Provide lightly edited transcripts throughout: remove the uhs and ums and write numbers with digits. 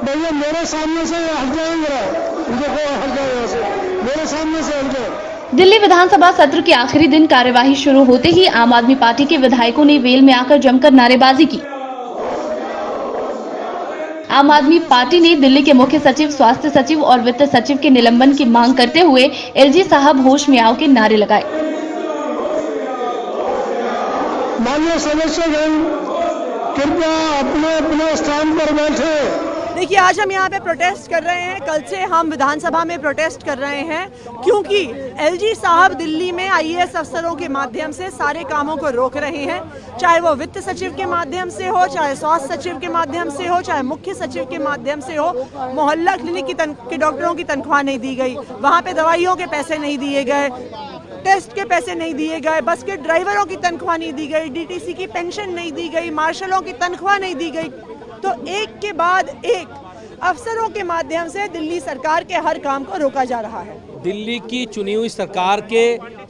भैया मेरे सामने से हट जाएंगे, देखो हट जाए यहाँ से, मेरे सामने से हट जाए। दिल्ली विधानसभा सत्र के आखिरी दिन कार्यवाही शुरू होते ही आम आदमी पार्टी के विधायकों ने वेल में आकर जमकर नारेबाजी की। आम आदमी पार्टी ने दिल्ली के मुख्य सचिव, स्वास्थ्य सचिव और वित्त सचिव के निलंबन की मांग करते हुए एलजी साहब होश में आओ के नारे लगाए। माननीय सदस्यगण कृपया अपने अपने स्थान पर बैठे। देखिए, आज हम यहाँ पे प्रोटेस्ट कर रहे हैं। कल से हम विधानसभा में प्रोटेस्ट कर रहे हैं क्योंकि एलजी साहब दिल्ली में आईएएस अफसरों के माध्यम से सारे कामों को रोक रहे हैं, चाहे वो वित्त सचिव के माध्यम से हो, चाहे स्वास्थ्य सचिव के माध्यम से हो, चाहे मुख्य सचिव के माध्यम से हो। मोहल्ला क्लिनिक के डॉक्टरों की तनख्वाह नहीं दी गई, वहाँ पे दवाइयों के पैसे नहीं दिए गए, टेस्ट के पैसे नहीं दिए गए, बस के ड्राइवरों की तनख्वाह नहीं दी गई, डीटीसी की पेंशन नहीं दी गई, मार्शलों की तनख्वाह नहीं दी गई। तो एक के बाद एक अफसरों के माध्यम से दिल्ली सरकार के हर काम को रोका जा रहा है। दिल्ली की चुनी हुई सरकार के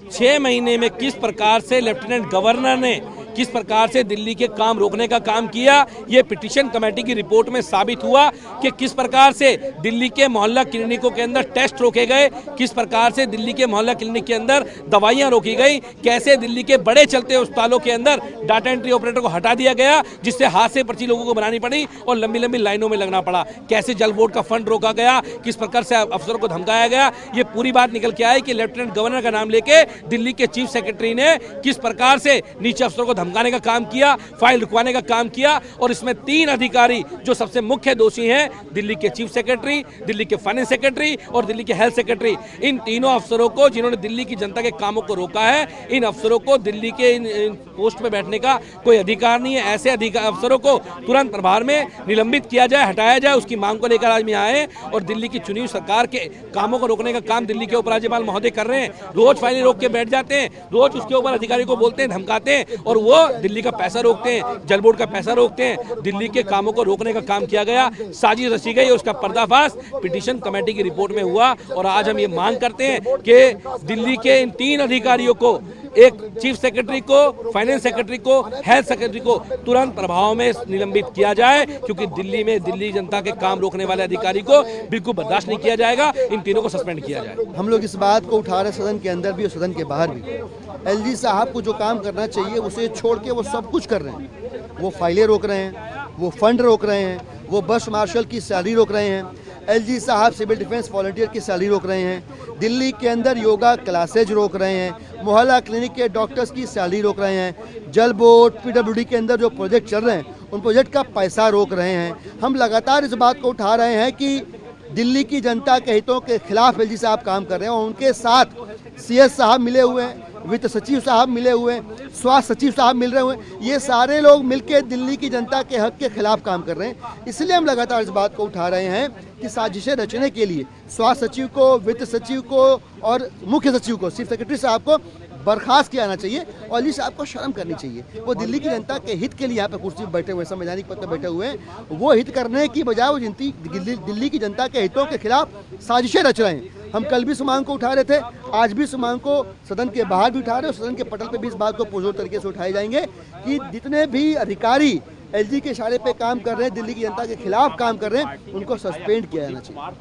6 महीने में किस प्रकार से लेफ्टिनेंट गवर्नर ने किस प्रकार से दिल्ली के काम रोकने का काम किया, ये पिटीशन कमेटी की रिपोर्ट में साबित हुआ कि किस प्रकार से दिल्ली के मोहल्ला क्लिनिकों के अंदर टेस्ट रोके गए, किस प्रकार से दिल्ली के मोहल्ला क्लिनिक के अंदर दवाइयां रोकी गई, कैसे दिल्ली के बड़े चलते अस्पतालों के अंदर डाटा एंट्री ऑपरेटर को हटा दिया गया, जिससे हाथ से पर्ची लोगों को बनानी पड़ी और लंबी लंबी लाइनों में लगना पड़ा, कैसे जल बोर्ड का फंड रोका गया, किस प्रकार से अफसरों को धमकाया गया। ये पूरी बात निकल के आई कि लेफ्टिनेंट गवर्नर का नाम लेके दिल्ली के चीफ सेक्रेटरी ने किस प्रकार से नीचे अफसरों को धमकाने का काम किया, फाइल रुकवाने का काम किया। और इसमें 3 अधिकारी जो सबसे मुख्य दोषी हैं, दिल्ली के चीफ सेक्रेटरी, दिल्ली के फाइनेंस सेक्रेटरी और दिल्ली के हेल्थ सेक्रेटरी, इन तीनों अफसरों को जिन्होंने दिल्ली की जनता के कामों को रोका है, इन अफसरों को दिल्ली के इन पोस्ट में बैठने का कोई अधिकार नहीं है। ऐसे अफसरों को तुरंत प्रभार में निलंबित किया जाए, हटाया जाए, उसकी मांग को लेकर आज मैं आए। और दिल्ली की चुनी हुई सरकार के कामों को रोकने का काम दिल्ली के उपराज्यपाल महोदय कर रहे हैं। रोज फाइलें रोक के बैठ जाते हैं, रोज उसके ऊपर अधिकारी को बोलते हैं, धमकाते हैं और वो दिल्ली का पैसा रोकते हैं, जल बोर्ड का पैसा रोकते हैं। दिल्ली के कामों को रोकने का काम किया गया, साजिश रची गई, उसका पर्दाफाश पिटीशन कमेटी की रिपोर्ट में हुआ। और आज हम ये मांग करते हैं कि दिल्ली के इन 3 अधिकारियों को, एक चीफ सेक्रेटरी को, फाइनेंस सेक्रेटरी को, हेल्थ सेक्रेटरी को तुरंत प्रभाव में निलंबित किया जाए, क्योंकि दिल्ली में दिल्ली जनता के काम रोकने वाले अधिकारी को बिल्कुल बर्दाश्त नहीं किया जाएगा। इन तीनों को सस्पेंड किया जाए। हम लोग इस बात को उठा रहे सदन के अंदर भी और सदन के बाहर भी। एलजी साहब को जो काम करना चाहिए उसे छोड़ के वो सब कुछ कर रहे हैं। वो फाइलें रोक रहे हैं, वो फंड रोक रहे हैं, वो बस मार्शल की सैलरी रोक रहे हैं, एलजी साहब सिविल डिफेंस वॉलंटियर की सैलरी रोक रहे हैं, दिल्ली के अंदर योगा क्लासेज रोक रहे हैं, मोहल्ला क्लिनिक के डॉक्टर्स की सैलरी रोक रहे हैं, जल बोर्ड पीडब्ल्यूडी के अंदर जो प्रोजेक्ट चल रहे हैं उन प्रोजेक्ट का पैसा रोक रहे हैं। हम लगातार इस बात को उठा रहे हैं कि दिल्ली की जनता के हितों के खिलाफ एलजी साहब काम कर रहे हैं और उनके साथ सीएस साहब मिले हुए हैं, वित्त सचिव साहब मिले हुए हैं, स्वास्थ्य सचिव साहब मिल रहे हुए हैं। ये सारे लोग मिलकर दिल्ली की जनता के हक के खिलाफ काम कर रहे हैं। इसलिए हम लगातार इस बात को उठा रहे हैं कि साजिशें रचने के लिए स्वास्थ्य सचिव को, वित्त सचिव को और मुख्य सचिव को, चीफ सेक्रेटरी साहब को बर्खास्त किया जाना चाहिए और एलजी साहब को शर्म करनी चाहिए। वो दिल्ली की जनता के हित के लिए यहाँ पे कुर्सी पर बैठे हुए, संवैधानिक पद पर बैठे हुए हैं। वो हित करने की बजाय वो दिल्ली की जनता के हितों के खिलाफ साजिशें रच रहे हैं। हम कल भी इस मांग को उठा रहे थे, आज भी इस मांग को सदन के बाहर भी उठा रहे हैं और सदन के पटल पे भी इस बात को पुरजोर तरीके से उठाए जाएंगे कि जितने भी अधिकारी एलजी के इशारे पे काम कर रहे हैं, दिल्ली की जनता के खिलाफ काम कर रहे हैं, उनको सस्पेंड किया जाना चाहिए।